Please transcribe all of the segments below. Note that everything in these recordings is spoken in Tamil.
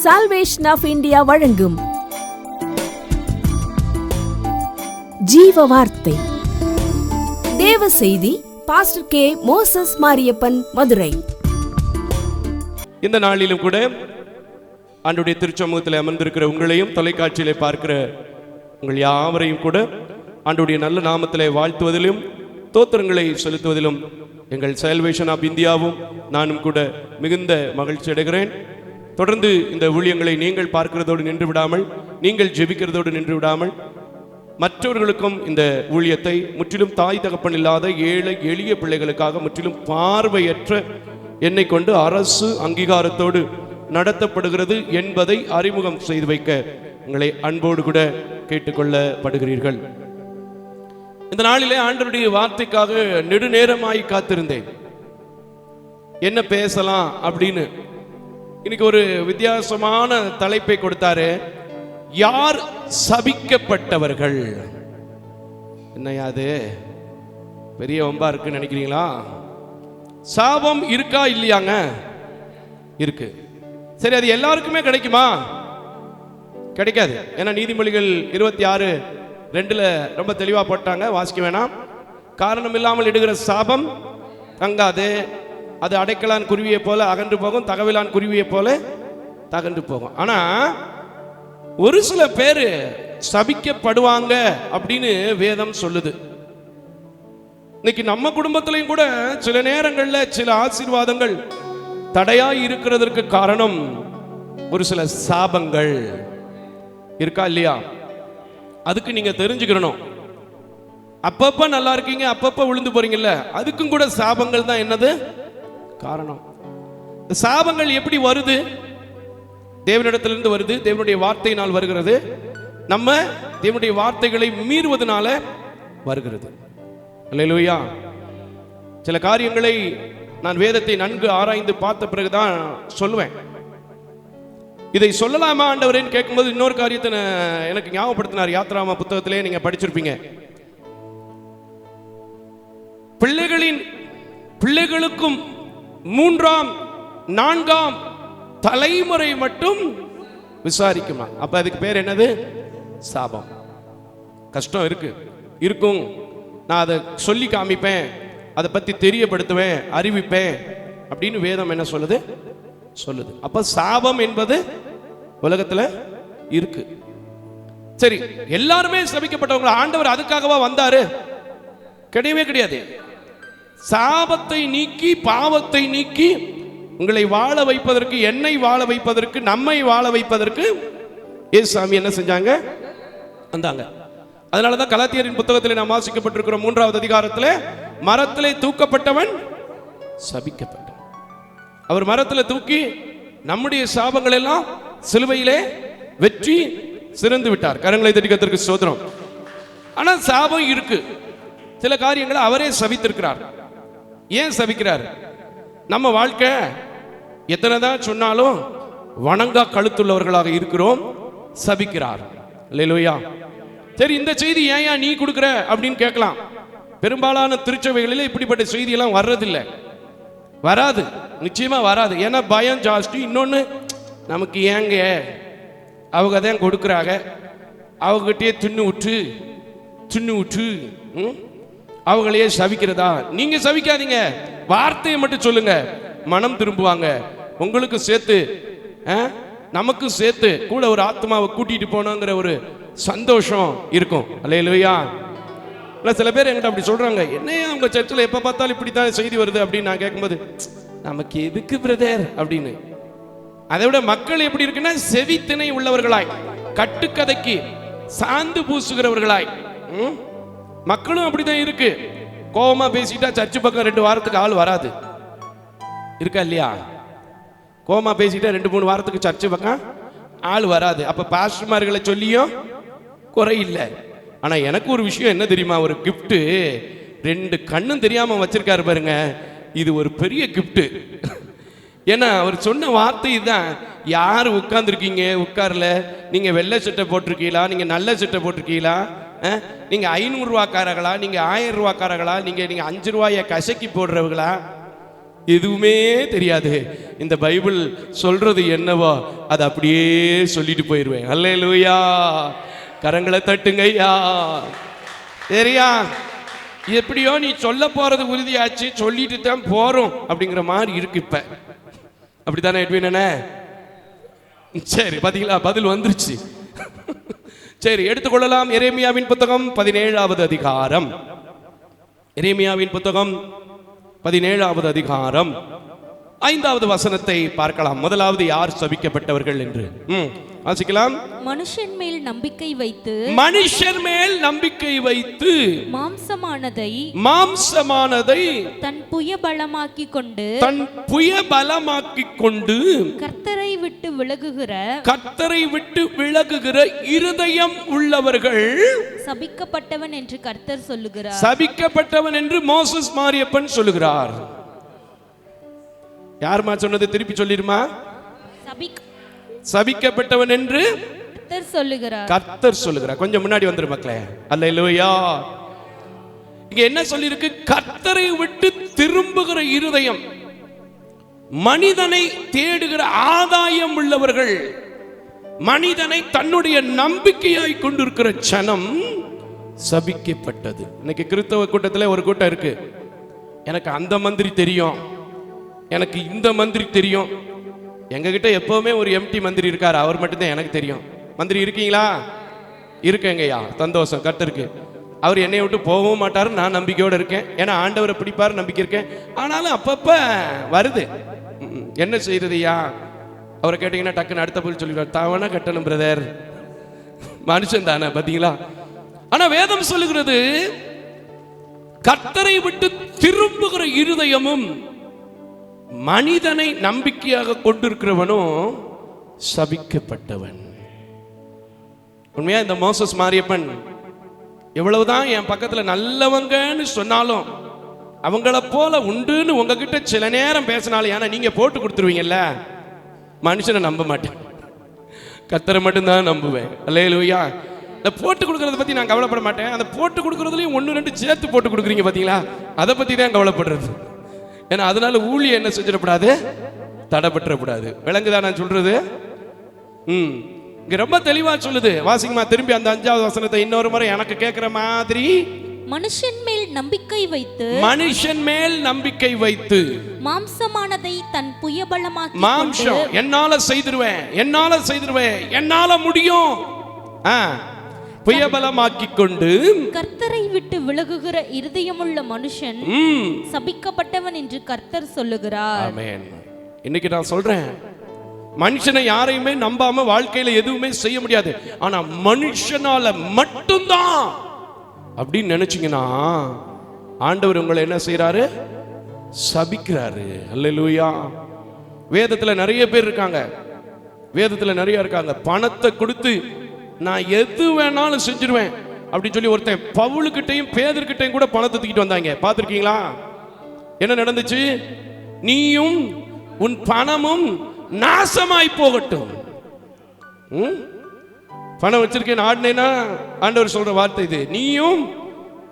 சால்வேஷன் ஆஃப் இந்தியா வழங்கும் ஜீவ வார்த்தை தேவ செய்தி. Pastor K. Moses Mariappan, Madurai. இந்த நாளிலும் கூட ஆண்டவருடைய திருச்சமூகத்தில் அமர்ந்திருக்கிற உங்களையும் தொலைக்காட்சியிலே பார்க்கிற உங்கள் யாவரையும் கூட ஆண்டவருடைய நல்ல நாமத்திலே வாழ்த்துவதிலும் தோத்திரங்களை செலுத்துவதிலும் எங்கள் சால்வேஷன் ஆஃப் இந்தியாவும் நானும் கூட மிகுந்த மகிழ்ச்சி அடைகிறேன். தொடர்ந்து இந்த ஊழியங்களை நீங்கள் பார்க்கிறதோடு நின்று விடாமல், நீங்கள் ஜெபிக்கிறதோடு நின்று விடாமல், மற்றவர்களுக்கும் இந்த ஊழியத்தை முற்றிலும் தாய் தகப்பன் இல்லாத ஏழை எளிய பிள்ளைகளுக்காக முற்றிலும் பார்வையற்ற என்னை கொண்டு அரசு அங்கீகாரத்தோடு நடத்தப்படுகிறது என்பதை அறிமுகம் செய்து வைக்க உங்களை அன்போடு கூட கேட்டுக்கொள்ளப்படுகிறீர்கள். இந்த நாளிலே ஆண்டவருடைய வார்த்தைக்காக நெடுநேரமாய் காத்திருந்தேன், என்ன பேசலாம் அப்படின்னு. இன்னைக்கு ஒரு வித்தியாசமான தலைப்பை கொடுத்தாரு. யார் சபிக்கப்பட்டவர்கள்? என்னையா அது பெரிய வம்பா இருக்குன்னு நினைக்கிறீங்களா? சாபம் இருக்கா இல்லையாங்க? இருக்கு. சரி, அது எல்லாருக்குமே கிடைக்குமா? கிடைக்காது. ஏன்னா நீதிமொழிகள் 26:2 ரொம்ப தெளிவா போட்டாங்க, வாசிக்க வேணாம். காரணம் இல்லாமல் இடுகிற சாபம் தங்காது, அது அடைக்கலான் குருவியை போல அகன்று போகும், தகவலான் குருவியை போல தகன்று போகும். ஆனா ஒரு சில பேர் சபிக்கப்படுவாங்க அப்படின்னு வேதம் சொல்லுது. இன்னைக்கு நம்ம குடும்பத்திலையும் கூட சில நேரங்களில் சில ஆசீர்வாதங்கள் தடையாய் இருக்கிறதற்கு காரணம் ஒரு சில சாபங்கள் இருக்கா இல்லையா? அதுக்கு நீங்க தெரிஞ்சுக்கணும். அப்பப்ப நல்லா இருக்கீங்க, அப்பப்ப விழுந்து போறீங்கல்ல, அதுக்கும் கூட சாபங்கள் தான் என்னது காரணம். சாபங்கள் எப்படி வருது? தேவனிடத்திலிருந்து வருது, தேவனுடைய வார்த்தையினால் வருகிறது. நம்ம தேவனுடைய வார்த்தைகளை மீறுவதனால வருகிறது. அல்லேலூயா. சில காரியங்களை நான் வேதத்தை நன்கு ஆராய்ந்து பார்த்த பிறகுதான் சொல்லுவேன். இதை சொல்லலாமா ஆண்டவரேன்னு கேட்கும்போது இன்னொரு காரியத்தை எனக்கு ஞாபகப்படுத்தினார். யாத்ராமா புத்தகத்திலே நீங்க படிச்சிருப்பீங்க. பிள்ளைகளுக்கும் 3ஆம் 4ஆம் தலைமுறை மட்டும் விசாரிக்குமா? அப்ப அதுக்கு பேர் என்னது? சாபம். கஷ்டம் இருக்கும். நான் அதை சொல்லி காமிப்பேன், அதை பத்தி தெரியப்படுத்துவேன், அறிவிப்பேன் அப்படின்னு வேதம் என்ன சொல்லுது? அப்ப சாபம் என்பது உலகத்துல இருக்கு. சரி, எல்லாருமே சபிக்கப்பட்டவங்க. ஆண்டவர் அதுக்காகவா வந்தாரு? கிடையவே கிடையாது. சாபத்தை நீக்கி, பாவத்தை நீக்கி, உங்களை வாழ வைப்பதற்கு, என்னை வாழ வைப்பதற்கு, நம்மை வாழ வைப்பதற்கு இயேசுசாமி என்ன செஞ்சாங்க? வந்தாங்க. அதனாலதான் கலாத்தியரின் புத்தகத்தில் நாம் வாசிக்கப்பட்டிருக்கிற 3வது அதிகாரத்தில், மரத்திலே தூக்கப்பட்டவன் சபிக்கப்பட்டான். அவர் மரத்தில் தூக்கி நம்முடைய சாபங்கள் எல்லாம் சிலுவையிலே வெற்றி சிறந்து விட்டார். கரங்களை தட்டி கர்த்தருக்கு ஸ்தோத்திரம். ஆனா சாபம் இருக்கு. சில காரியங்களை அவரே சபித்திருக்கிறார். ஏன் சபிக்கிறார்? நம்ம வாழ்க்கை எத்தனை தான் சொன்னாலும் வணங்கா கழுத்துள்ளவர்களாக இருக்கிறோம், சபிக்கிறார். அல்லேலூயா. சரி, இந்த செய்தி ஏன் நீ கொடுக்குற அப்படின்னு கேட்கலாம். பெரும்பாலான திருச்சபைகளில் இப்படிப்பட்ட செய்தியெல்லாம் வர்றதில்லை, வராது, நிச்சயமா வராது. ஏன்னா பயம் ஜாஸ்தி. இன்னொன்று, நமக்கு ஏங்க அவங்க தான் கொடுக்குறாங்க, அவங்ககிட்டயே தின்னு விட்டு அவங்களையே சபிக்கிறதா? நீங்க சபிக்காதீங்க, வார்த்தையை மட்டும் சொல்லுங்க, மனம் திரும்புவாங்க. உங்களுக்கு சேர்த்து நமக்கும் சேர்த்து கூட ஒரு ஆத்மாவை கூட்டிட்டு போனோங்கிற ஒரு சந்தோஷம் இருக்கும். அல்லேலூயா. சில பேர் என்கிட்ட அப்படி சொல்றாங்க, என்னையா அவங்க சர்ச்சில் எப்ப பார்த்தாலும் இப்படித்தான் செய்தி வருது அப்படின்னு நான் கேட்கும்போது, நமக்கு எதுக்கு பிரதர் அப்படின்னு. அதை விட மக்கள் எப்படி இருக்குன்னா, செவித்திணை உள்ளவர்களாய், கட்டுக்கதைக்கு சாந்து பூசுகிறவர்களாய் மக்களும் அப்படிதான் இருக்கு. கோபமா பேசிட்டா சர்ச்சு பக்கம் 2 வாரத்துக்கு ஆள் வராது. இருக்கா இல்லையா? கோபமா பேசிட்டா 2-3 வாரத்துக்கு சர்ச்சு பக்கம் ஆள் வராது. அப்ப பாஸ்டர்மார்களை சொல்லியும் குறையில்லை. ஆனா எனக்கு ஒரு விஷயம் என்ன தெரியுமா? ஒரு கிஃப்ட் 2 கண்ணும் தெரியாம வச்சிருக்காரு பாருங்க, இது ஒரு பெரிய கிஃப்ட். ஏன்னா அவர் சொன்ன வார்த்தை தான், யார் உட்கார்ந்துருக்கீங்க, உட்கார்ல, நீங்க வெள்ளை சட்டை போட்டிருக்கீங்களா, நீங்க நல்ல சட்டை போட்டிருக்கீங்களா, நீங்க 500 ரூபாக்காரர்களா, நீங்க 1000 ரூபாக்காரர்களா, நீங்க 5 ரூபாயை கசக்கி போடுறவங்களா, எதுவுமே தெரியாது. இந்த பைபிள் சொல்றது என்னவோ அதை அப்படியே சொல்லிட்டு போயிடுவேன். அல்லேலூயா, கரங்களை தட்டுங்கய்யா. சரியா? எப்படியோ நீ சொல்ல போறது உறுதியாச்சு, சொல்லிட்டு தான் போறோம் அப்படிங்கிற மாதிரி இருக்கு இப்ப. அப்படித்தானே எட்வின்? சரி, பாத்தீங்களா, பதில் வந்துருச்சு. சரி, எடுத்துக்கொள்ளலாம். எரேமியாவின் புத்தகம் 17வது அதிகாரம். எரேமியாவின் புத்தகம் 17வது அதிகாரம் 5வது வசனத்தை பார்க்கலாம். முதலாவது யார் சபிக்கப்பட்டவர்கள் என்று வாசிக்கலாம். மனுஷன் மேல் நம்பிக்கை வைத்து, மனுஷர் மேல் நம்பிக்கை வைத்து மாம்சமானதை தன் புய பலமாக்கிக் கொண்டு கர்த்தரை விட்டு விலகுகிற இருதயம் உள்ளவர்கள் சபிக்கப்பட்டவன் என்று கர்த்தர் சொல்லுகிறார். சபிக்கப்பட்டவன் என்று மோசஸ் மாரியப்பன் சொல்லுகிறார். யாருமா சொன்னது? திருப்பி சொல்லிருமா. சபிக்கப்பட்டவன் என்று கர்த்தர் சொல்லுகிறார். கொஞ்சம் முன்னாடி வந்துரு மக்களே. அல்லேலூயா. இங்க என்ன சொல்லி இருக்கு? கர்த்தரை விட்டு திரும்புகிற இருதயம், மனிதனை தேடுகிற ஆதாயம் உள்ளவர்கள், மனிதனை தன்னுடைய நம்பிக்கையாய் கொண்டிருக்கிற ஜனம் சபிக்கப்பட்டது. இன்னைக்கு கிறிஸ்தவ கூட்டத்தில் ஒரு கூட்டம் இருக்கு. எனக்கு அந்த மந்திரி தெரியும், எனக்கு இந்த மந்திரி தெரியும். எங்ககிட்ட எப்பவுமே ஒரு எம்டி மந்திரி இருக்காரு, அவர் மட்டும்தான் எனக்கு தெரியும். மந்திரி இருக்கீங்களா? இருக்கேங்கய்யா, சந்தோஷம். கர்த்தருக்கு அவர் என்னை விட்டு போகவும் மாட்டாரு, நான் நம்பிக்கையோடு இருக்கேன். ஏன்னா ஆண்டவரை பிடிப்பாரு, நம்பிக்கை இருக்கேன். ஆனாலும் அப்பப்ப வருது. என்ன செய்யறதுயா? அவரை கேட்டீங்கன்னா டக்குன்னு அடுத்த பதில் சொல்லிடுவார், தாவனா கட்டணும் பிரதர், மனுஷன் தானே. பார்த்தீங்களா? ஆனா வேதம் சொல்லுகிறது, கர்த்தரை விட்டு திரும்புகிற இருதயமும் மனிதனை நம்பிக்கையாக கொண்டிருக்கிறவனும் சபிக்கப்பட்டவன். உண்மையா இந்த மோசஸ் மாரியப்பன் எவ்வளவுதான் என் பக்கத்துல நல்லவங்கன்னு சொன்னாலும், அவங்கள போல உண்டுன்னு உங்ககிட்ட சில நேரம் பேசினாலும், ஏன்னா நீங்க போட்டு கொடுத்துருவீங்கல்ல, மனுஷனை நம்ப மாட்டேன், கர்த்தரை மட்டும்தான் நம்புவேன். அல்லேலூயா. இந்த போட்டு கொடுக்கறத பத்தி நான் கவலைப்பட மாட்டேன். அந்த போட்டு கொடுக்கறதுலயும் 1-2 சேர்த்து போட்டு கொடுக்குறீங்க பாத்தீங்களா, அதை பத்தி தான் கவலைப்படுறது. ஏன்னா அதனால ஊழியம் என்ன செஞ்சிடக்கூடாது, தடைபற்றக்கூடாது. விளங்குதான் நான் சொல்றது? இங்க ரொம்ப தெளிவா சொல்லுது. வாசிங்கம்மா திரும்பி அந்த 5வது வசனத்தை இன்னொரு முறை எனக்கு கேட்கிற மாதிரி. மனுஷன் மேல் நம்பிக்கை வைத்து மாம்சமானதை தன் புயபலமாக்கி, மாம்சம் என்னால செய்திருவேன், என்னால முடியும், புயபலமாக்கி கொண்டு கர்த்தரை விட்டு விலகுகிற இருதயமுள்ள மனுஷன் சபிக்கப்பட்டவன் என்று கர்த்தர் சொல்லுகிறார். ஆமென். இன்னைக்கு நான் சொல்றேன், மனுஷனை யாரையுமே நம்பாம வாழ்க்கையில எதுவுமே செய்ய முடியாது. ஆனா மனுஷனால மட்டும்தான் அப்படின்னு நினைச்சீங்கன்னா, ஆண்டவர் உங்களை என்ன செய்யறாரு? சபிக்கிறாரு. அல்லேலூயா. வேதத்துல நிறைய பேர் இருக்காங்க, பணத்தை கொடுத்து நான் எது வேணாலும் செஞ்சிருவேன் அப்படின்னு சொல்லி ஒருத்தன் பவுலுக்கிட்டையும் பேதர்கிட்டையும் கூட பணத்தை தூக்கிட்டு வந்தாங்க. பார்த்திருக்கீங்களா? என்ன நடந்துச்சு? நீயும் உன் பணமும் நாசமாய் போகட்டும். பணம் வச்சிருக்கேன் ஆடினேன்னா ஆண்டவர் சொல்ற வார்த்தை இது, நீயும்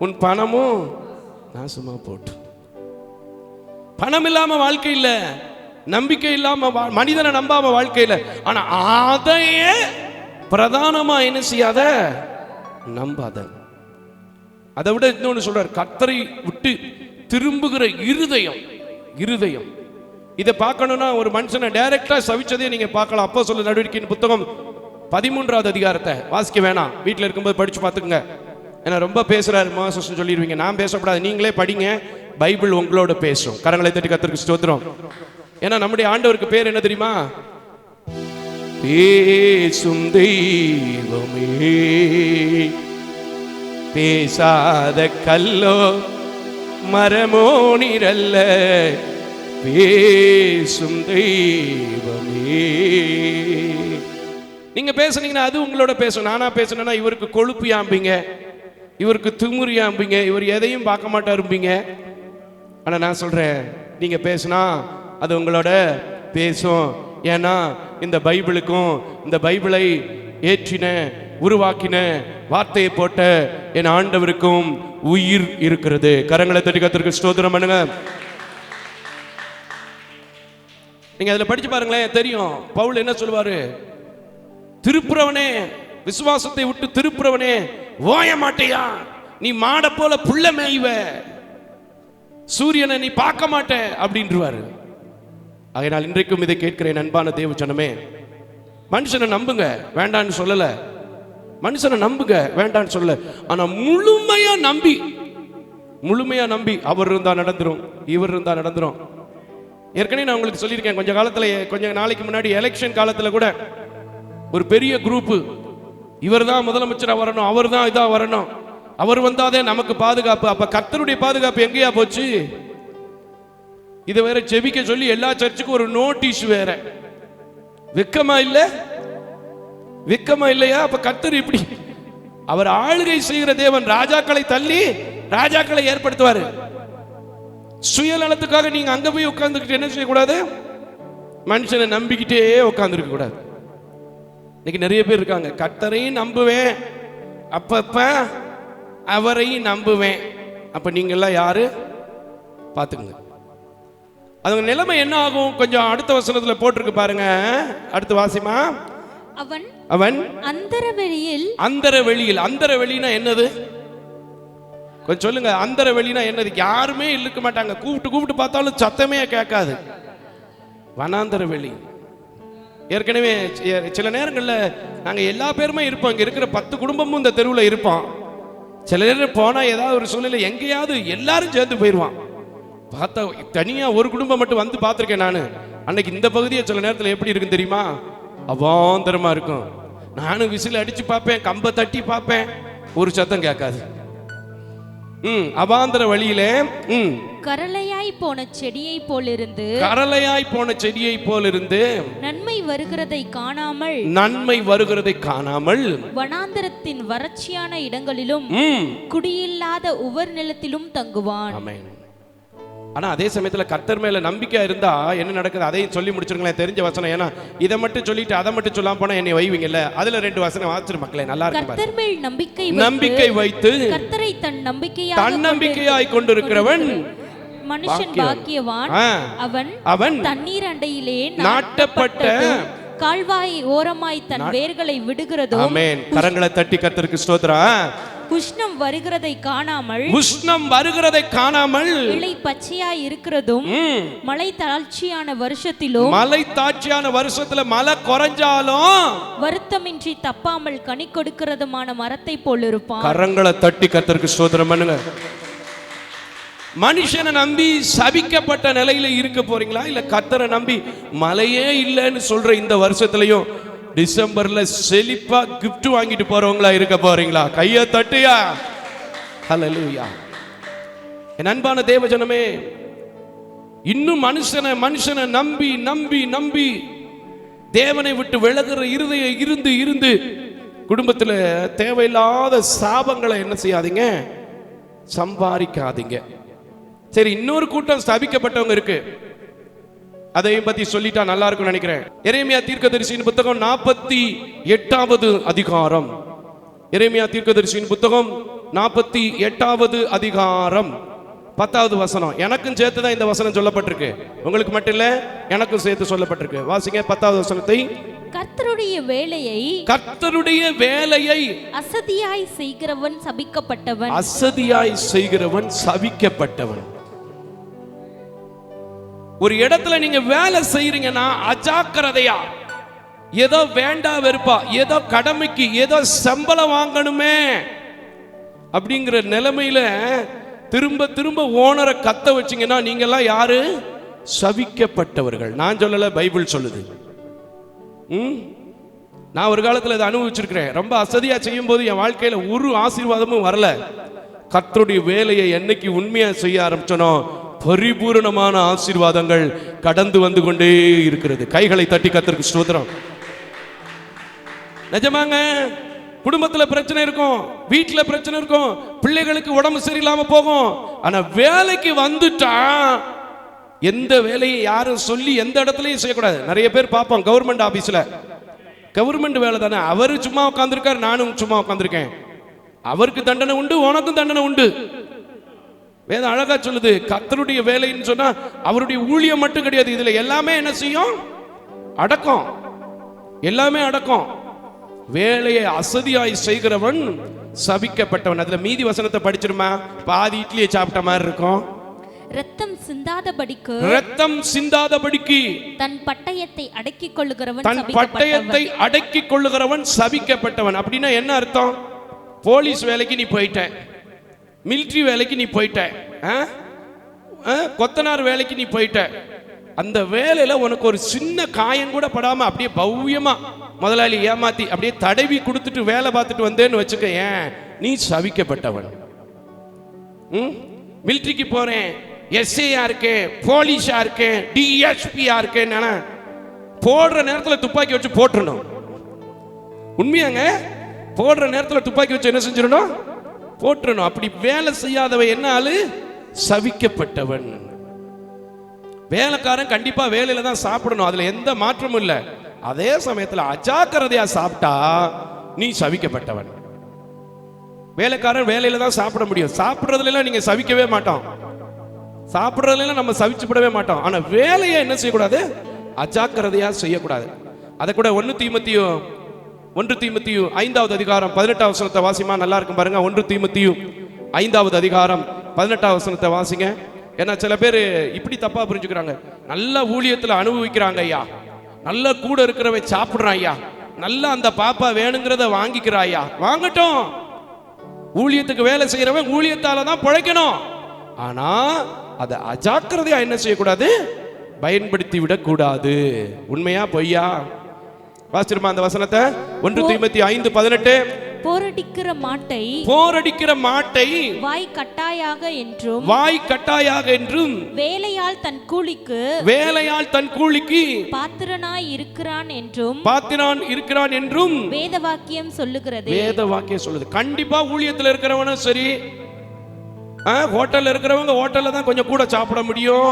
உன் பணமும் நாசமா போட்டு. பணம் இல்லாம வாழ்க்கை இல்ல, நம்பிக்கை இல்லாம மனிதனை நம்பாம வாழ்க்கை இல்ல. ஆனா அதையே பிரதானமா என்ன செய்யாத, நம்பாத. அதை விட இன்னொன்னு சொல்றார், கர்த்தரை விட்டு திரும்புகிற இருதயம். இதை பார்க்கணும்னா ஒரு மனுஷனை டைரக்டா சவிச்சதே நீங்க பார்க்கலாம். அப்போஸ்தலர் நடவடிக்கையின் புத்தகம் 13வது அதிகாரத்தை வாசிக்க வேணாம், வீட்டில் இருக்கும்போது படிச்சு பார்த்துக்குங்க. ஏன்னா ரொம்ப பேசுறாரு மோசஸ் சொல்லிடுவீங்க. நான் பேசக்கூடாது, நீங்களே படிங்க, பைபிள் உங்களோட பேசும். கரங்களை தட்டி கர்த்தருக்கு ஸ்தோத்திரம். ஏன்னா நம்முடைய ஆண்டவருக்கு பேர் என்ன தெரியுமா? பேசும் தெய்வமே, பேசாத கல்லோ மரமோ நீரல்ல, பேசும் தெய்வமே. நீங்க பேசுனீங்கன்னா அது உங்களோட பேசும். நானா பேசுனா இவருக்கு கொழுப்பு யாம்பிங்க, இவருக்கு திமுறி யாம்பிங்க, இவர் எதையும் பார்க்க மாட்டாருப்பீங்க. ஆனா நான் சொல்றேன், நீங்க பேசுனா அது உங்களோட பேசும். ஏன்னா இந்த பைபிளுக்கும், இந்த பைபிளை ஏற்றின உருவாக்கின வார்த்தையை போட்ட என் ஆண்டவருக்கும் உயிர் இருக்கிறது. கரங்களை தட்டி கர்த்தருக்கு ஸ்தோத்திரம் பண்ணுங்க. நீங்க அதுல படிச்சு பாருங்களேன், தெரியும். பவுல் என்ன சொல்லுவாரு? திருப்புறவனே, விசுவாசத்தை விட்டு திருப்புறவனே, ஓய மாட்டியா, நீ மாட போல புள்ள மேய்வ, சூரியனை நீ பார்க்க மாட்ட அப்படின்றாரு. அதனால் இன்றைக்கும் இதை கேட்கிறேன் அன்பான தேவ ஜனமே, மனுஷனை நம்புங்க, வேண்டான்னு சொல்லல. மனுஷனை நம்புங்க, வேண்டான்னு சொல்லல. ஆனா முழுமையா நம்பி அவர் இருந்தா நடந்துரும், இவர் இருந்தா நடந்துரும். ஏற்கனவே நான் உங்களுக்கு சொல்லியிருக்கேன், கொஞ்ச நாளைக்கு முன்னாடி எலெக்ஷன் காலத்துல கூட ஒரு பெரிய குரூப், இவர் தான் முதலமைச்சரா வரணும், அவர் தான் இதா வரணும், அவர் வந்தாதே நமக்கு பாதுகாப்பு. அப்ப கர்த்தருடைய பாதுகாப்பு எங்கேயா போச்சு? இது வேற ஜெபிக்க சொல்லி எல்லா சர்ச்சுக்கும் ஒரு நோட்டீஸ் வேற. வெக்கமா இல்லையா? அப்ப கர்த்தர் இப்படி, அவர் ஆளுகை செய்கிற தேவன். ராஜாக்களை தள்ளி ராஜாக்களை ஏற்படுத்துவாரு. சுயநலத்துக்காக நீங்க அங்க போய் உட்கார்ந்துக்கிட்டு என்ன செய்யக்கூடாது? மனுஷனை நம்பிக்கிட்டே உட்கார்ந்துருக்க கூடாது. இன்னைக்கு நிறைய பேர் இருக்காங்க, கர்த்தரையும் நம்புவேன், அப்பப்ப அவரையும் நம்புவேன். அப்ப நீங்க எல்லாம் யாரு பாத்துங்க. அது நிலைமை என்ன ஆகும்? கொஞ்சம் அடுத்த வசனத்துல போட்டிருக்கு பாருங்க, அடுத்த வாசிமா. அவன் அந்தரவெளினா என்னது? கொஞ்சம் சொல்லுங்க. அந்தரவெளினா என்னது? யாருமே இருக்க மாட்டாங்க, கூப்பிட்டு பார்த்தாலும் சத்தமே கேட்காது. வனாந்தர வெளி. ஏற்கனவே சில நேரங்களில் நாங்கள் எல்லா பேருமே இருப்போம், இங்கே இருக்கிற 10 குடும்பமும் இந்த தெருவில் இருப்போம். சில நேரம் போனால் ஏதாவது ஒரு சூழ்நிலை எங்கேயாவது எல்லாரும் சேர்ந்து போயிடுவான். பார்த்தா தனியாக ஒரு குடும்பம் மட்டும் வந்து பார்த்துருக்கேன் நான். அன்னைக்கு இந்த பகுதியை சில நேரத்தில் எப்படி இருக்குன்னு தெரியுமா? அவாந்தரமாக இருக்கும். நானும் விசில் அடித்து பார்ப்பேன், கம்பை தட்டி பார்ப்பேன், ஒரு சத்தம் கேட்காது. அவாந்தர வழியிலே கரளையாய் போன செடியை போலிருந்து நன்மை வருகிறதை காணாமல் வனாந்தரத்தின் வறட்சியான இடங்களிலும் குடியில்லாத உவர் நிலத்திலும் தங்குவான். ஆமென். ஆனா அதே சமயத்துல கர்த்தர் மேல நம்பிக்கை இருந்தா என்ன நடக்குது? அதையும் சொல்லி முடிச்சிருங்களேன், தெரிஞ்ச வசனம். ஏன்னா இதை மட்டும் சொல்லிட்டு அதை மட்டும் சொல்லாம போனா என்னை வைவீங்கல்ல. அதுல 2 வசனம் வாசிச்சிரு மக்களே, நல்லா இருக்கு. கர்த்தர் மேல் நம்பிக்கை வைத்து கர்த்தரை தன் நம்பிக்கையாய் கொண்டிருக்கிறவன் மனுஷன் பாக்கியவான். அவன் தண்ணீர் அண்டையிலே நாட்டப்பட்ட கால்வாய் ஓரமாய் தன் வேர்களை விடுகிறதும். ஆமென். கரங்களை தட்டி கர்த்தருக்கு ஸ்தோத்திரம். உஷ்ணம் வருகிறதை காணாமல் இலை பச்சையாய் இருக்கிறதும், மழை தாழ்ச்சியான வருஷத்துல மழை குறைஞ்சாலும் வருத்தமின்றி தப்பாமல் கனி கொடுக்கிறதுமான மரத்தை போல் இருப்பான். கரங்களை தட்டி கர்த்தருக்கு ஸ்தோத்திரம் பண்ணுங்க. மனுஷனை நம்பி சபிக்கப்பட்ட நிலையில இருக்க போறீங்களா, இல்ல கர்த்தரை நம்பி மழையே இல்லைன்னு சொல்ற இந்த வருஷத்துலயும் டிசம்பர்ல செழிப்பா கிஃப்ட் வாங்கிட்டு போறவங்களா இருக்க போறீங்களா? கையை தட்டியா. ஹல்லேலூயா. என் அன்பான தேவஜனமே, இன்னும் மனுஷனை நம்பி தேவனை விட்டு விலகுற இருதயம் இருந்து குடும்பத்தில் தேவையில்லாத சாபங்களை என்ன செய்யாதீங்க, சம்பாதிக்காதீங்க. சரி, இன்னொரு கூட்டம் ஸ்தாபிக்கப்பட்டவங்க இருக்கு, அதையும் பத்தி சொல்லிட்டா நல்லா இருக்கும் நினைக்கிறேன். எரேமியா தீர்க்கதரிசியின் புத்தகம் 48வது அதிகாரம். எரேமியா தீர்க்கதரிசியின் புத்தகம் 48வது அதிகாரம் 10வது வசனம். எனக்கும் சேர்த்து தான் இந்த வசனம் சொல்லப்பட்டிருக்கு, உங்களுக்கு மட்டும் இல்ல, எனக்கும் சேர்த்து சொல்லப்பட்டிருக்கு. வாசிங்க 10வது வசனத்தை. கர்த்தருடைய வேலையை அசதியாய் செய்கிறவன் சபிக்கப்பட்டவன். ஒரு இடத்துல நீங்க வேலை செய்யறீங்கன்னா அஜாக்கிரதையா, ஏதோ வேண்டா வெறுப்பா, ஏதோ கடமைக்கு, ஏதோ சம்பளம் வாங்கணுமே அப்படிங்கிற நிலைமையில திரும்ப ஓனரை கத்த வச்சீங்கன்னா நீங்க எல்லாம் யாரு? சபிக்கப்பட்டவர்கள். நான் சொல்லல, பைபிள் சொல்லுது. நான் ஒரு காலத்துல இதை அனுபவிச்சிருக்கிறேன். ரொம்ப அசதியா செய்யும் போது என் வாழ்க்கையில ஒரு ஆசீர்வாதமும் வரல. கர்த்தருடைய வேலையை என்னைக்கு உண்மையா செய்ய ஆரம்பிச்சனோ பரிபூரணமான ஆசீர்வாதங்கள் கடந்து வந்து கொண்டே இருக்கிறது. கைகளை தட்டி கர்த்தருக்கு ஸ்தோத்திரம். நிஜமாங்க, குடும்பத்துல பிரச்சனை இருக்கும், வீட்டுல பிரச்சனை இருக்கும், பிள்ளைகளுக்கு உடம்பு சரியில்லாம போகும். ஆனா வேலைக்கு வந்துட்டா எந்த வேலையை யாரும் சொல்லி எந்த இடத்துலயும் செய்யக்கூடாது. நிறைய பேர் பார்ப்போம் கவர்மெண்ட் ஆபீஸ்ல, கவர்மெண்ட் வேலை தானே, அவரு சும்மா உட்காந்துருக்காரு, நானும் சும்மா உட்காந்துருக்கேன், அவருக்கு தண்டனை உண்டு, உனக்கும் தண்டனை உண்டு. வேதம் அழகா சொல்லுது, கர்த்தருடைய வேலைன்னு சொன்னா அவருடைய ஊழியம் மட்டும் கிடையாது, இதுல எல்லாமே என்ன செய்யும்? அடக்கம், எல்லாமே அடக்கம். வேலையை அசதியாய் செய்கிறவன் சபிக்கப்பட்டவன். அதுல மீதி வசனத்தை படிச்சிருமா? பாதி இட்லியை சாப்பிட்ட மாதிரி இருக்கும். ரத்தம் சிந்தாதபடிக்கு, ரத்தம் சிந்தாதபடிக்கு தன் பட்டயத்தை அடக்கிக் கொள்ளுகிறவன், தன் பட்டயத்தை அடக்கிக் கொள்ளுகிறவன் சபிக்கப்பட்டவன். அப்படின்னா என்ன அர்த்தம்? போலீஸ் வேலைக்கு நீ போயிட்ட, மிலிட்டரி வேலைக்கு நீ போயிட்ட, கொத்தனார் வேலைக்கு நீ போயிட்ட, அந்த வேலையில உனக்கு ஒரு சின்ன காயம் கூட படாம அப்படியே பவ்யமா முதலாளி ஏமாத்தி அப்படியே தடவி கொடுத்துட்டு வேலை பார்த்துட்டு வந்தேன்னு வச்சுக்க, ஏன் நீ சபிக்கப்பட்டவன். மிலிட்டரிக்கு போறேன், எஸ்ஐயா இருக்கேன், போலீஸா இருக்கேன், டிஎஸ்பியா இருக்கேன், போடுற நேரத்தில் துப்பாக்கி வச்சு போட்டுறணும். உண்மையாங்க, போடுற நேரத்தில் துப்பாக்கி வச்சு என்ன செஞ்சிடணும்? போட்டுறணும். அப்படி வேலை செய்யாதவன் என்ன ஆளு? சபிக்கப்பட்டவன். வேலைக்காரன் கண்டிப்பா வேலையில தான் சாப்பிடணும், அதுல எந்த மாற்றமும் இல்லை. அதே சமயத்தில் அஜாக்கிரதையா சாப்பிட்டா நீ சபிக்கப்பட்டவன். வேலைக்காரன் வேலையில தான் சாப்பிட முடியும், சாப்பிடுறதுல நீங்க சபிக்கவே மாட்டோம், சாப்பிடுறதுல நம்ம சபிச்சுப்படவே மாட்டோம். ஆனா வேலையை என்ன செய்யக்கூடாது? அஜாக்கிரதையா செய்யக்கூடாது. அதை கூட 1 தீமோத்தேயு 5வது அதிகாரம் 18வது வசனத்தை வாசிமா, நல்லா இருக்கும் பாருங்க. 1 தீமோத்தேயு 5வது அதிகாரம் 18வது வசனத்தை வாசிங்க. ஏன்னா சில பேர் இப்படி தப்பா புரிஞ்சுக்கிறாங்க. நல்ல ஊழியத்துல அனுபவிக்கிறாங்க ஐயா, நல்ல கூட இருக்கிறவன் சாப்பிடுறான் ஐயா, நல்ல அந்த பாப்பா வேணுங்கிறத வாங்கிக்கிறா ஐயா, வாங்கட்டும். ஊழியத்துக்கு வேலை செய்யறவன் ஊழியத்தால தான் பிழைக்கணும். ஆனா அதை அஜாக்கிரதையா என்ன செய்யக்கூடாது? பயன்படுத்தி விடக்கூடாது. உண்மையா பொய்யா? வாசிருமா அந்த வசனத்தை. 1 தீமோத்தேயு 5:18. போரடிக்கிற மாட்டை வாய் கட்டாயாக என்றும் வேலையால் தன் கூலிக்கு பாத்திரனாய் இருக்கிறான் என்றும் வேதவாக்கியம் சொல்லுகிறது. வேதவாக்கியம் சொல்லுது. கண்டிப்பா ஊழியத்தில் இருக்கிறவனும் சரி, ஹோட்டல்ல இருக்கிறவங்க ஹோட்டல்ல தான் கொஞ்சம் கூட சாப்பிட முடியும்,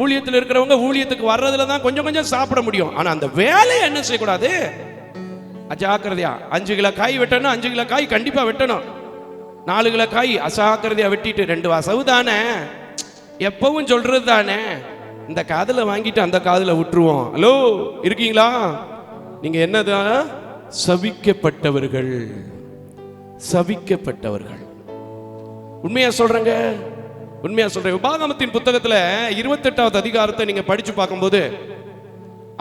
ஊழியத்தில் இருக்கிறவங்க ஊழியத்துக்கு வர்றதுல தான் கொஞ்சம் கொஞ்சம் சாப்பிட முடியும். ஆனா அந்த வேலையை என்ன செய்யக்கூடாது? அஜாக்கிரதையா 5 கிலோ காய் வெட்டணும், 5 கிலோ காய் கண்டிப்பா வெட்டணும். 4 கிலோ காய் அசாக்கிரதையா வெட்டிட்டு 2 வசவு தானே, எப்பவும் சொல்றது தானே, இந்த காதுல வாங்கிட்டு அந்த காதுல விட்டுருவோம். ஹலோ, இருக்கீங்களா? நீங்க என்னதான்? சபிக்கப்பட்டவர்கள், சபிக்கப்பட்டவர்கள். உண்மையா சொல்றேங்க, உண்மையா சொல்றேன். உபாகமத்தின் புத்தகத்துல 28வது அதிகாரத்தை நீங்க படிச்சு பார்க்கும்போது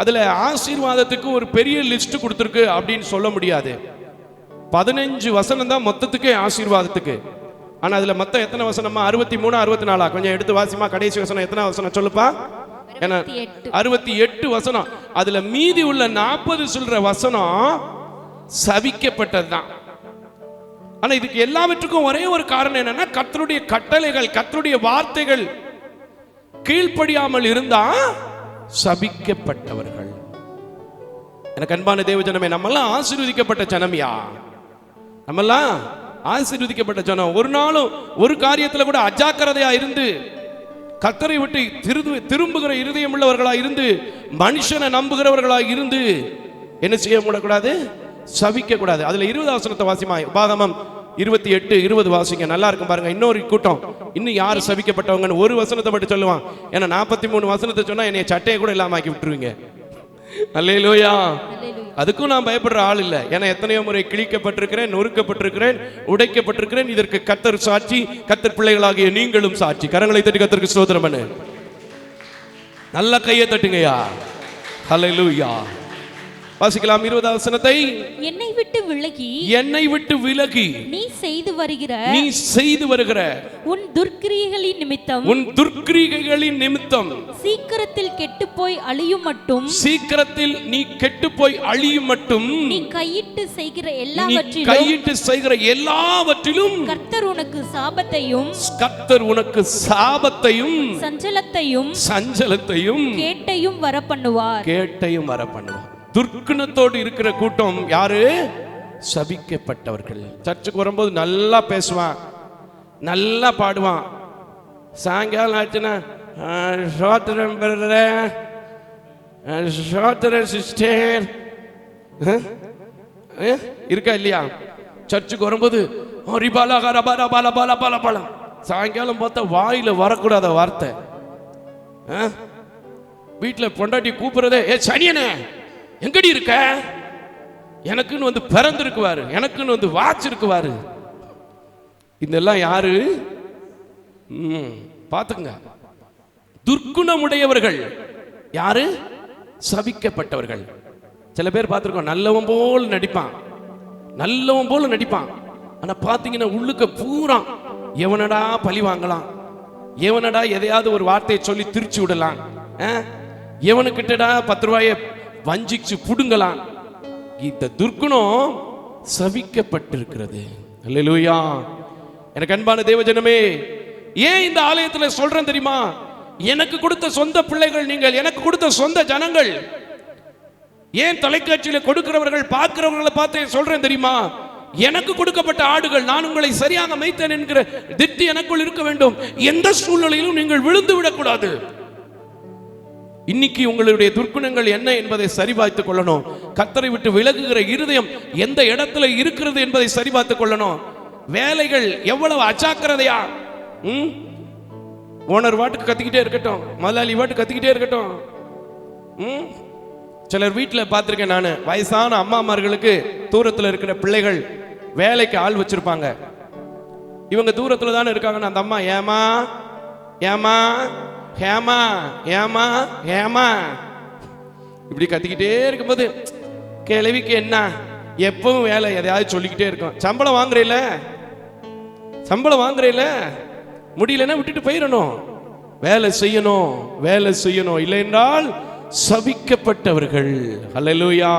அதுல ஆசீர்வாதத்துக்கு ஒரு பெரிய லிஸ்ட் கொடுத்திருக்கு அப்படின்னு சொல்ல முடியாது. 15 வசனம் தான் மொத்தத்துக்கே ஆசீர்வாதத்துக்கு. ஆனா அதுல மொத்தம் எத்தனை வசனமா? 63 64. கொஞ்சம் எடுத்து வாசிமா. கடைசி வசனம் எத்தனை வசனம் சொல்லுப்பா? ஏன்னா 68 வசனம். அதுல மீதி உள்ள 40 சொல்ற வசனம் சபிக்கப்பட்டதுதான். ஆனா இதுக்கு எல்லாவற்றுக்கும் ஒரே ஒரு காரணம் என்னன்னா, கர்த்தருடைய கட்டளைகள், கர்த்தருடைய வார்த்தைகள் கீழ்ப்படியாமல் இருந்தா சபிக்கப்பட்டவர்கள். எனக்கு அன்பான தேவ ஜனமே, நம்மெல்லாம் ஆசீர்வதிக்கப்பட்ட ஜனம்யா, நம்மெல்லாம் ஆசீர்வதிக்கப்பட்ட ஜனம். ஒரு நாளும் ஒரு காரியத்துல கூட அஜாக்கிரதையா இருந்து கர்த்தரை விட்டு திரும்புகிற இருதயம் உள்ளவர்களா இருந்து மனுஷனை நம்புகிறவர்களா இருந்து என்ன செய்ய கூடாது? சபிக்க கூடாது. அதுல 20 வசனத்தை வாசிமா. உபாகமம் 28:20 வாசிங்க. நல்லா இருக்கும் பாருங்க. இன்னொரு கூட்டம் இன்னும் யார் சபிக்கப்பட்டவங்கன்னு ஒரு வசனத்தை மட்டும் சொல்லுவான். ஏன்னா 43 வசனத்தை சொன்னா என்னைய சட்டையை கூட இல்லாம ஆக்கி விட்டுருவீங்க. அல்லேலூயா. அதுக்கும் நான் பயப்படுற ஆள் இல்லை. ஏன்னா எத்தனையோ முறை கிழிக்கப்பட்டிருக்கிறேன், நொறுக்கப்பட்டிருக்கிறேன், உடைக்கப்பட்டிருக்கிறேன். இதற்கு கர்த்தர் சாட்சி, கர்த்தர் பிள்ளைகளாகிய நீங்களும் சாட்சி. கரங்களை தட்டி கர்த்தருக்கு ஸ்தோத்திரம் பண்ணு. நல்ல கையை தட்டுங்கய்யா. அல்லேலூயா. வாசிக்கலாம் 20வது வசனத்தை. என்னை விட்டு விலகி நீ செய்து வருகிற உன் துர்க்கிரியைகளின் நிமித்தம் சீக்கிரத்தில் கெட்டுப்போய் அழியும் மட்டும் நீ கையிட்டு செய்கிற எல்லாவற்றிலும் கர்த்தர் உனக்கு சாபத்தையும் சஞ்சலத்தையும் கேட்டையும் வர பண்ணுவார். துர்க்குணத்தோடு இருக்கிற கூட்டம் யாரு? சபிக்கப்பட்டவர்கள். சர்ச்சுக்கு வரும்போது நல்லா பேசுவான், நல்லா பாடுவான். சாயங்காலம் ஆச்சுன்னா சோத்திரம் சிஸ்டர் இருக்கா இல்லையா? சர்ச்சுக்கு வரும்போது சாயங்காலம் பார்த்தா வாயில வரக்கூடாத வார்த்தை. வீட்டில் பொண்டாட்டி கூப்பிடுறதே, ஏ சனியனே எங்கடி இருக்க, எனக்குன்னு வந்து பிறந்திருக்குவாரு, எனக்குன்னு வந்து வாச்சிருக்குவாரு. இதெல்லாம் யாரு? பாத்துங்க, துர்க்குணமுடையவர்கள். யாரு? சபிக்கப்பட்டவர்கள். சில பேர் பார்த்துருக்கோம், நல்லவன் போல் நடிப்பான், நல்லவன் போல நடிப்பான். ஆனா பாத்தீங்கன்னா உள்ளுக்க பூரா எவனடா பழி வாங்கலாம், எவனடா எதையாவது ஒரு வார்த்தையை சொல்லி திருச்சி விடலாம், எவனுக்கிட்டடா 10 ரூபாயை வஞ்சிச்சு புடுங்கலாம். இந்த துர்க்குணம் சபிக்கப்பட்டிருக்கிறது. அல்லேலூயா. எனக்கு அன்பான தேவஜனமே, ஏன் இந்த ஆலயத்தில் சொல்றேன் தெரியுமா? எனக்கு கொடுத்த சொந்த பிள்ளைகள் நீங்கள், எனக்கு கொடுத்த சொந்த ஜனங்கள். ஏன் தொலைக்காட்சியில் கொடுக்கிறவர்கள் பார்க்கிறவர்களை பார்த்து சொல்றேன் தெரியுமா? எனக்கு கொடுக்கப்பட்ட ஆடுகள், நான் உங்களை சரியாக மேய்த்தேன் என்கிற திருப்தி எனக்குள் இருக்க வேண்டும். எந்த சூழ்நிலையிலும் நீங்கள் விழுந்து விடக்கூடாது. இன்னைக்கு உங்களுடைய துர்க்குணங்கள் என்ன என்பதை சரிபார்த்துக் கொள்ளணும். கர்த்தரை விட்டு விலகுகிற இருதயம் எந்த இடத்துல இருக்கிறது என்பதை சரிபார்த்துக் கொள்ளணும். வேலைகள் எவ்வளவு அஜாக்கிரதையா, ஓனர் வாட்டுக்கு கத்திக்கிட்டே இருக்கட்டும், முதலாளி வாட்டு கத்திக்கிட்டே இருக்கட்டும். சிலர் வீட்டில் பார்த்துருக்கேன் நான், வயசான அம்மாமார்களுக்கு தூரத்தில் இருக்கிற பிள்ளைகள் வேலைக்கு ஆள் வச்சிருப்பாங்க. இவங்க தூரத்தில் தானே இருக்காங்கன்னு அந்த அம்மா ஏமா ஏமா ஏமா ஏமா ஏமா இப்படி கத்திக்கிட்டே இருக்கும்போது, கிழவிக்கு என்ன எப்பவும் வேலை எதையாவது சொல்லிக்கிட்டே இருக்கும். சம்பளம் வாங்குறீல, சம்பளம் வாங்குறீல, முடியலன்னா விட்டுட்டு போயிடணும். வேலை செய்யணும், வேலை செய்யணும், இல்லை என்றால் சபிக்கப்பட்டவர்கள். அல்லேலூயா,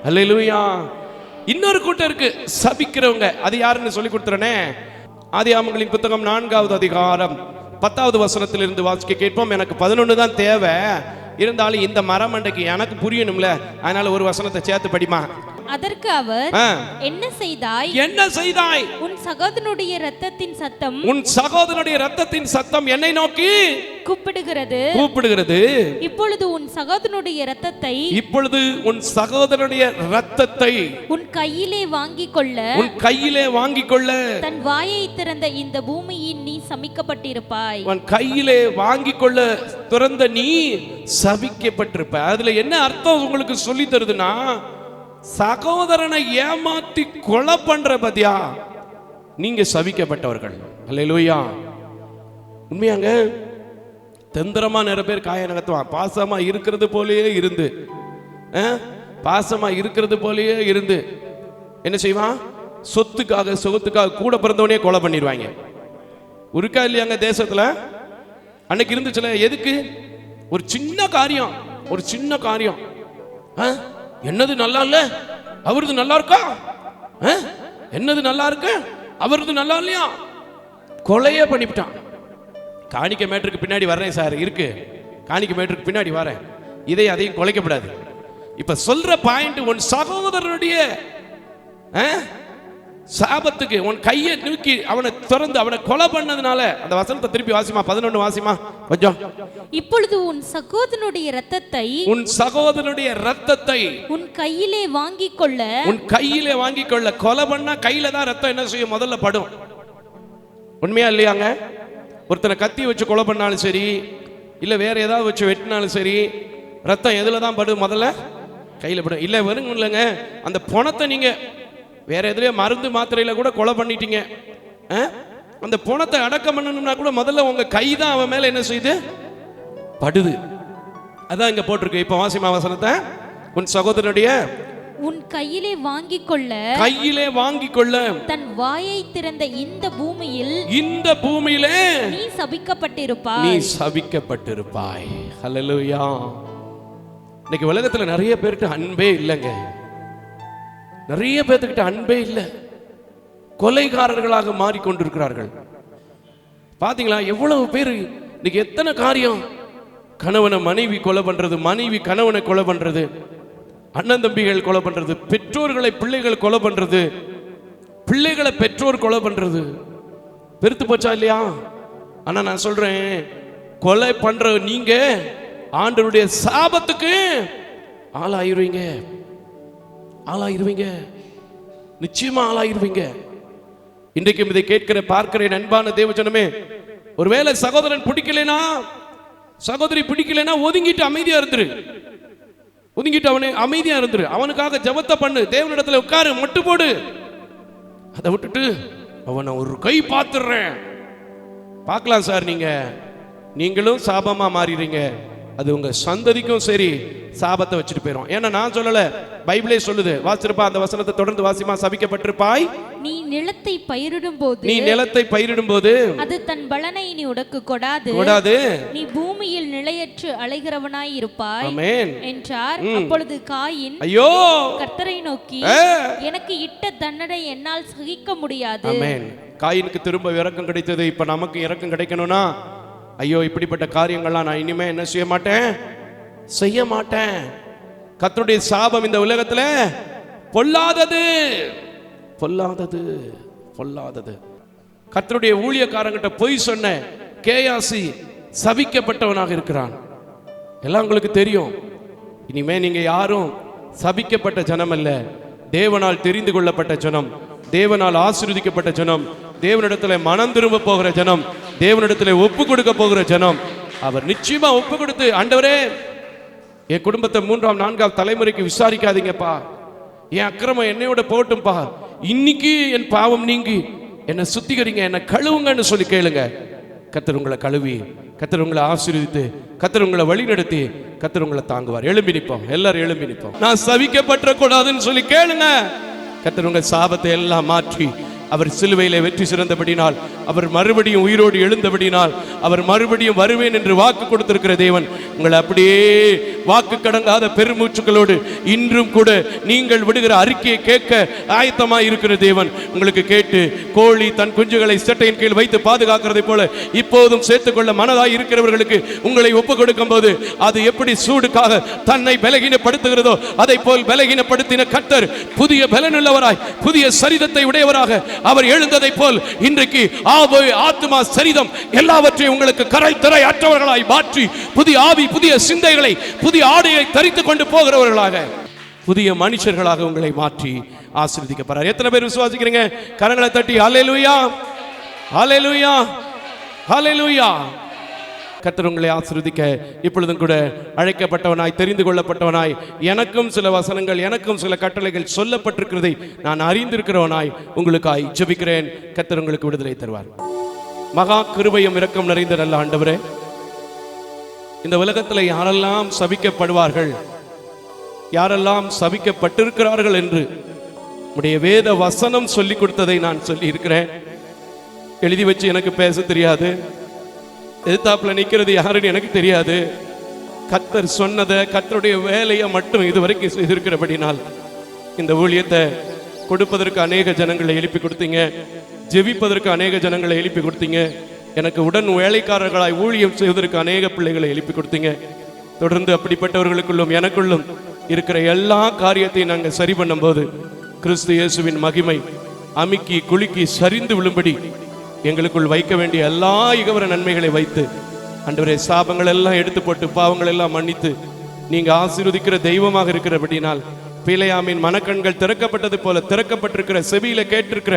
அல்லேலூயா. இன்னொரு கூட்டம் இருக்கு சபிக்கிறவங்க. அது யாருன்னு சொல்லி கொடுத்துறனே. ஆதியாகமங்களின் புத்தகம் 4வது அதிகாரம் 10வது வசனத்திலிருந்து வாசிக்க கேட்போம். எனக்கு 11 தான் தேவை, இருந்தாலும் இந்த மரமண்டைக்கு எனக்கு புரியணும்ல, அதனால ஒரு வசனத்தை சேர்த்து படிமா. அதற்கு அவர், என்ன செய்தாய், என்ன செய்தாய்? உன் சகோதரனுடைய இரத்தத்தின் சத்தம், உன் சகோதரனுடைய இரத்தத்தின் சத்தம் என்னை நோக்கி கூப்பிடுகிறது, கூப்பிடுகிறது. இப்பொழுது உன் சகோதரனுடைய இரத்தத்தை, இப்பொழுது உன் சகோதரனுடைய இரத்தத்தை உன் கையிலே வாங்கிக் கொள்ள, உன் கையிலே வாங்கிக் கொள்ள, தன் வாயை திறந்த இந்த பூமியில் நீ சபிக்கப்பட்டிருப்பாய். உன் கையிலே வாங்கிக் கொள்ள திறந்த நீ சபிக்கப்பட்டிருப்பாய். அதுல என்ன அர்த்தம் உங்களுக்கு சொல்லி தருதுன்னா, சகோதரனை ஏமாத்தி கொலை பண்ற பத்தியா, நீங்க சபிக்கப்பட்டவர்கள். அல்லேலூயா. உண்மையாங்க, தந்திரமா நிறைய பேர் காய நகர்த்துவான். பாசமா இருக்கிறது போலயே இருந்து, பாசமா இருக்கிறது போலயே இருந்து என்ன செய்வான்? சொத்துக்காக சுகத்துக்காக கூட பிறந்தவனே கொலை பண்ணிடுவாங்க. இருக்கா இல்லையாங்க தேசத்துல? அன்னைக்கு இருந்துச்சுல. எதுக்கு? ஒரு சின்ன காரியம், ஒரு சின்ன காரியம். என்னது நல்லா இல்ல, அவரது நல்லா இருக்கா, என்னது நல்லா இருக்கு, அவரது நல்லா இல்லையா, கொலையே பண்ணிவிட்டான். காணிக்க மேட்டருக்கு பின்னாடி வர்றேன் சார், இருக்கு காணிக்க மேட்டருக்கு பின்னாடி வரேன், இதை அதையும் கொலைக்கப்படாது. இப்ப சொல்ற பாயிண்ட், உன் சகோதரனுடைய சாபத்துக்கு உன் கையை நூக்கி அவனை திறந்து அவனை கொலை பண்ணதுனால, அந்த வசனத்தை திருப்பி வாசிமா, 11 வாசிமா கொஞ்சம். இப்பொழுது உன் சகோதரனுடைய இரத்தத்தை, உன் சகோதரனுடைய இரத்தத்தை உன் கையிலே வாங்கிக் கொள்ள, உன் கையிலே வாங்கிக் கொள்ள. கொலை பண்ணா கையில தான் ரத்தம் என்ன செய்யும்? முதல்ல படும். உண்மையா இல்லையாங்க? ஒருத்தனை கத்தி வச்சு கொலை பண்ணாலும் சரி, இல்ல வேற ஏதாவது வச்சு வெட்டினாலும் சரி, ரத்தம் எதுல தான் படும்? முதல்ல கையில படும். இல்ல வருங்க இல்லைங்க, அந்த பணத்தை நீங்க வேற எதுலயே மருந்து மாத்திரையில கூட கொலை பண்ணிட்டீங்க, அந்த பணத்தை அடக்கம் பண்ணணும்னா கூட முதல்ல உங்க கை தான் அவன் மேல என்ன செய்யுது? படுது. அதான் இங்க போட்டிருக்கு. இப்ப வாசிமா வசனத்தை. உன் சகோதரனுடைய உன் கையிலே வாங்கிக் கொள்ள, கையிலே வாங்கிக் கொள்ள, தன் வாயை திறந்த இந்த பூமியில், இந்த பூமியிலே நீ சபிக்கப்பட்டிருப்பாய், நீ சபிக்கப்பட்டிருப்பாய். ஹல்லேலூயா. இன்னைக்கு உலகத்துல நிறைய பேருக்கு அன்பே இல்லைங்க. நிறைய பேர்த்துக்கிட்ட அன்பே இல்லை. கொலைகாரர்களாக மாறிக்கொண்டிருக்கிறார்கள். பாத்தீங்களா எவ்வளவு பேர் இன்னைக்கு? எத்தனை காரியம், கணவனை மனைவி கொலை பண்றது, மனைவி கணவனை கொலை பண்றது, அண்ணன் தம்பிகள் கொலை பண்றது, பெற்றோர்களை பிள்ளைகள் கொலை பண்றது, பிள்ளைகளை பெற்றோர் கொலை பண்றது. பெருத்து போச்சா இல்லையா? ஆனா நான் சொல்றேன், கொலை பண்ற நீங்க ஆண்டவருடைய சாபத்துக்கு ஆளாயிருவீங்க, ஆளாயிருவீங்க, நிச்சயமா ஆளாயிருவீங்க. இன்றைக்கும் இதை கேட்கிற பார்க்கிற அன்பான தேவஜனமே, ஒருவேளை சகோதரன் பிடிக்கலைனா, சகோதரி பிடிக்கலைனா ஒதுங்கிட்டு அமைதியா இருந்துரு. ஒதுங்கிட்டு அவனை அமைதியா இருந்துரு. அவனுக்காக ஜெபத்தை பண்ணு, தேவனிடத்துல உட்காரு, மட்டு போடு. அதை விட்டுட்டு அவனை ஒரு கை பார்த்துடுறேன், பார்க்கலாம் சார், நீங்களும் சாபமா மாறிடுறீங்க. அது உங்க சந்ததிக்கும் சரி சாபத்தை வச்சுட்டு போயிடும். ஏன்னா நான் சொல்லல, பைபிளே சொல்லுது. வாசிச்சிருப்பா அந்த வசனத்தை தொடர்ந்து வாசிமா. சபிக்கப்பட்டிருப்பாய் நீ நிலத்தை பயிரிடும் போது அது தன் பலனை நீ உனக்கு கொடாது, நீ பூமியில் நிலையற்று அலைகிறவனாய் இருப்பாய். ஆமென் என்றார். அப்பொழுது காயின் ஐயோ கர்த்தரை நோக்கி, எனக்கு இட்ட தண்டனை என்னால் சகிக்க முடியாது. ஆமென். காயினுக்கு திரும்ப இரக்கம் கிடைத்தது. இப்ப நமக்கு இரக்கம் கிடைக்கணும்னா, ஐயோ இப்படிப்பட்ட காரியங்கள்லாம் நான் இனிமே என்ன செய்ய மாட்டேன். கர்த்தருடைய சாபம் இந்த உலகத்துல பொல்லாதது. கர்த்தருடைய ஊழியக்காரங்கிட்ட பொய் சொன்ன கேயாசி சபிக்கப்பட்டவனாக இருக்கிறான். எல்லாம் உங்களுக்கு தெரியும். இனிமே நீங்க யாரும் சபிக்கப்பட்ட ஜனம் அல்ல, தேவனால் தெரிந்து கொள்ளப்பட்ட ஜனம், தேவனால் ஆசீர்வதிக்கப்பட்ட ஜனம், தேவனிடத்துல மனம் திரும்ப போகிற ஜனம், தேவனிடத்துல ஒப்பு கொடுக்க போகிற ஜனம். அவர் நிச்சயமா ஒப்பு கொடுத்து, ஆண்டவரே என் குடும்பத்தை 3ஆம் 4ஆம் தலைமுறைக்கு விசாரிக்காதீங்கப்பா, என் அக்கிரமம் என்னையோட போட்டும்பா, இன்னைக்கு என் பாவம் நீங்கி என்னை சுத்திகரிங்க, என்னை கழுவுங்கன்னு சொல்லி கேளுங்க. கர்த்தர் உங்களை கழுவி, கர்த்தர் உங்களை ஆசீர்வதித்து, கர்த்தர் உங்களை வழி நடத்தி, கர்த்தர் உங்களை தாங்குவார். எழும்பி நிற்போம், எல்லாரும் எழும்பி நிற்போம். நான் சபிக்கப்பட்ட கூடாதுன்னு சொல்லி கேளுங்க. கர்த்தர் உங்கள் சாபத்தை எல்லாம் மாற்றி, அவர் சிலுவையிலே வெற்றி சிறந்தபடினால், அவர் மறுபடியும் உயிரோடு எழுந்தபடினால், அவர் மறுபடியும் வருவேன் என்று வாக்கு கொடுத்திருக்கிற தேவன் உங்களை அப்படியே வாக்கு கடங்காத பெருமூச்சுக்களோடு இன்றும் கூட நீங்கள் விடுகிற அறிக்கையை கேட்க ஆயத்தமாய் இருக்கிற தேவன் உங்களுக்கு கேட்டு, கோழி தன் குஞ்சுகளை சட்டையின் கீழ் வைத்து பாதுகாக்கிறதை போல இப்போதும் சேர்த்துக்கொள்ள மனதாய் இருக்கிறவர்களுக்கு உங்களை ஒப்பு கொடுக்கும் போது அது எப்படி சூடுக்காக தன்னை பலகீனப்படுத்துகிறதோ அதை போல் பலகீனப்படுத்தின கர்த்தர் புதிய பலனுள்ளவராய், புதிய சரீரத்தை உடையவராக அவர் எழுந்ததை போல் இன்றைக்கு ஆத்மா சரீரம் எல்லாவற்றையும் உங்களுக்கு கரைத்தரை அற்றவர்களாய் மாற்றி, புதிய ஆவி, புதிய சிந்தைகளை, புதிய ஆடையை தரித்துக் கொண்டு போகிறவர்களாக, புதிய மனுஷர்களாக உங்களை மாற்றி ஆசீர்வதிக்கப்படுறார். எத்தனை பேர் விசுவாசிக்கிறீங்க? கரங்களை தட்டி ஹல்லேலூயா, ஹல்லேலூயா, ஹல்லேலூயா. கர்த்தர் உங்களை ஆசீர்வதிக்க இப்பொழுதும் கூட அழைக்கப்பட்டவனாய், தெரிந்து கொள்ளப்பட்டவனாய், எனக்கும் சில வசனங்கள், எனக்கும் சில கட்டளைகள் சொல்லப்பட்டிருக்கிறதை நான் அறிந்திருக்கிறவனாய் உங்களுக்காய் ஜெபிக்கிறேன். கர்த்தர் உங்களுக்கு விடுதலை தருவார். மகா கிருபையும் இரக்கம் நிறைந்த நல்ல ஆண்டவரே, இந்த உலகத்தில் யாரெல்லாம் சபிக்கப்படுவார்கள், யாரெல்லாம் சபிக்கப்பட்டிருக்கிறார்கள் என்று உடைய வேத வசனம் சொல்லி கொடுத்ததை நான் சொல்லி இருக்கிறேன். எழுதி வச்சு எனக்கு பேச தெரியாது, எதிர்த்தாப்புல நிற்கிறது யாருன்னு எனக்கு தெரியாது. கர்த்தர் சொன்னதை, கர்த்தருடைய வேலையை மட்டும் இதுவரைக்கும் செய்திருக்கிறபடினால் இந்த ஊழியத்தை கொடுப்பதற்கு அநேக ஜனங்களை எழுப்பி கொடுத்தீங்க, ஜெபிப்பதற்கு அநேக ஜனங்களை எழுப்பி கொடுத்தீங்க, எனக்கு உடன் வேலைக்காரர்களாய் ஊழியம் செய்வதற்கு அநேக பிள்ளைகளை எழுப்பி கொடுத்தீங்க. தொடர்ந்து அப்படிப்பட்டவர்களுக்குள்ளும் எனக்குள்ளும் இருக்கிற எல்லா காரியத்தையும் நாங்கள் சரி பண்ணும்போது கிறிஸ்து இயேசுவின் மகிமை அமுக்கி குலுக்கி சரிந்து விழும்படி எங்களுக்குள் வைக்க வேண்டிய எல்லா இகவர நன்மைகளை வைத்து, ஆண்டவரே சாபங்கள் எல்லாம் எடுத்து போட்டு பாவங்கள் எல்லாம் மன்னித்து நீங்க ஆசீர்வதிக்கிற தெய்வமாக இருக்கிறபடினால் பிழையாமின் மனக்கண்கள் திறக்கப்பட்டது போல திறக்கப்பட்டிருக்கிற, செவியில கேட்டிருக்கிற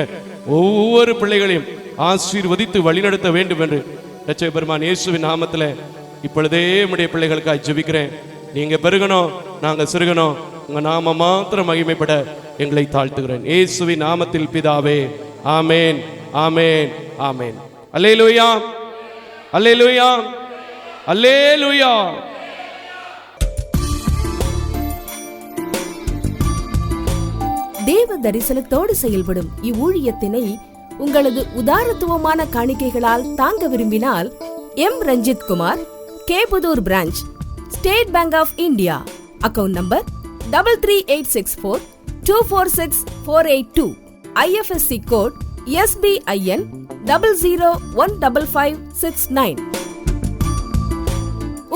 ஒவ்வொரு பிள்ளைகளையும் ஆசீர்வதித்து வழிநடத்த வேண்டும் என்று இரட்சகர் பெருமான் இயேசுவின் நாமத்தில் இப்பொழுதே உம்முடைய பிள்ளைகளுக்காக ஜெபிக்கிறேன். நீங்க பெருகணும், நாங்க சிறுகணும், உங்க நாம மாத்திரம் மகிமைப்பட எங்களை தாழ்த்துகிறேன். இயேசுவின் நாமத்தில் பிதாவே, ஆமேன், ஆமேன், ஆமேன். அல்லேலூயா, அல்லேலூயா, அல்லேலூயா. தேவ தரிசனத்தோடு செயல்படும் இவ்வூழியத்தினை உங்களது உதாரத்துவமான காணிக்கைகளால் தாங்க விரும்பினால் M Ranjith Kumar, Kaputhur branch, State Bank of India, account number 33864 246482, IFSC code SBIN 00155569.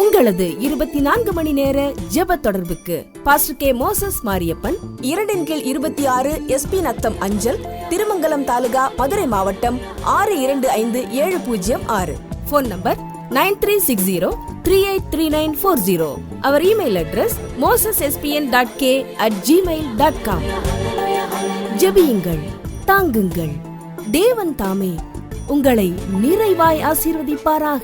உங்களது 24 மணி நேர ஜெப தொடர்புக்கு pastor K Moses Mariyappan, 2/26 SP Natham அஞ்சல், திருமங்கலம் தாலுகா, மதுரை மாவட்டம் 625706. Phone number 9360383940. அவர் இமெயில் அட்ரஸ் mosespn.k@gmail.com. ஜெபியுங்கள், தாங்குங்கள், தேவன் தாமே உங்களை நிறைவாய் ஆசீர்வதிப்பாராக.